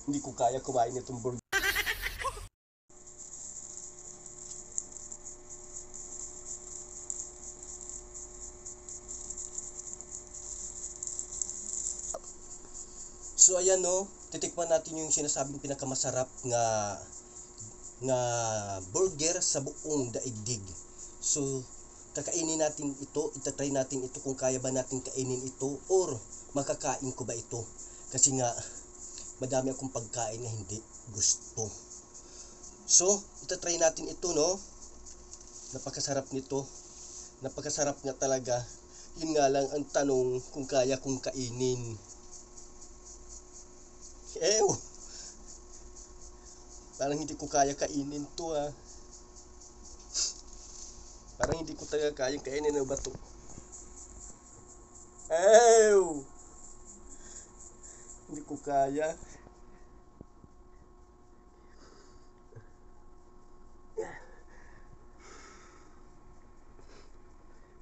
Hindi ko kaya kumain itong burger. So ayan no, titikman natin yung sinasabing pinakamasarap nga burger sa buong daigdig. So kakainin natin ito, itatry natin ito kung kaya ba natin kainin ito or makakain ko ba ito. Kasi nga madami akong pagkain na hindi gusto. So itatry natin ito no. Napakasarap nito. Napakasarap nga talaga. Yun nga lang ang tanong kung kaya kong kainin. Ew! Parang hindi ko kaya kainin to ah. Parang hindi ko talaga kaya kainin na ba to? Ew! Hindi ko kaya.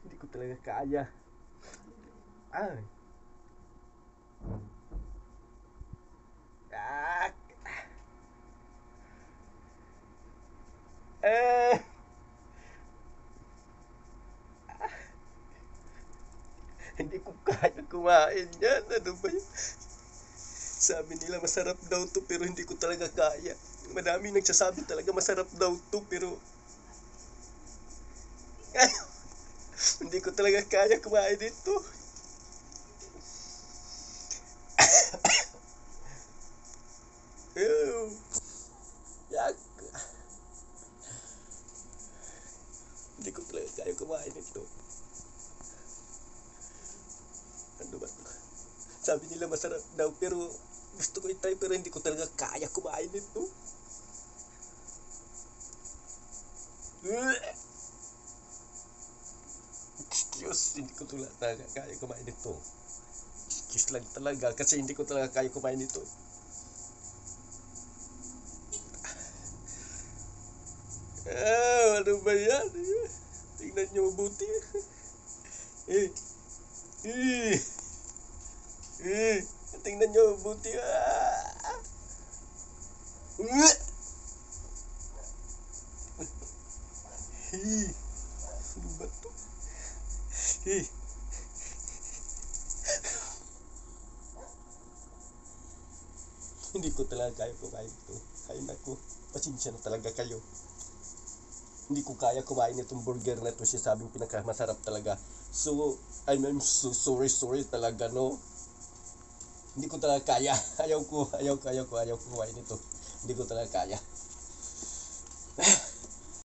Hindi ko talaga kaya. Ay. Ah. Eh. Hindi ko kaya kumain yan. Ano ba yun? Sabi nila masarap daw to pero hindi ko talaga kaya. Madami nagsasabi talaga masarap daw to pero hindi ko talaga kaya kumain dito. Ew. Yak. Hindi ko talaga kaya kumain ito. Ano ba ito? Sabi nila masarap daw pero gusto ko i-try pero hindi ko talaga kaya kumain ito. Excuse, hindi ko talaga kaya kumain ito. Excuse lang talaga kasi hindi ko talaga kaya kumain ito. Ano ba yan? Tingnan nyo mabuti. Eh. Tingnan nyo mabuti. Ano ba to? Hindi ko talaga kaya kumain ito. Kain ako. Pasensya na talaga kayo. Hindi ko kaya kumain itong burger na ito. Siya sabing pinakamasarap talaga. So, I'm so sorry talaga, no? Hindi ko talaga kaya. Ayaw ko kumain ito. Hindi ko talaga kaya.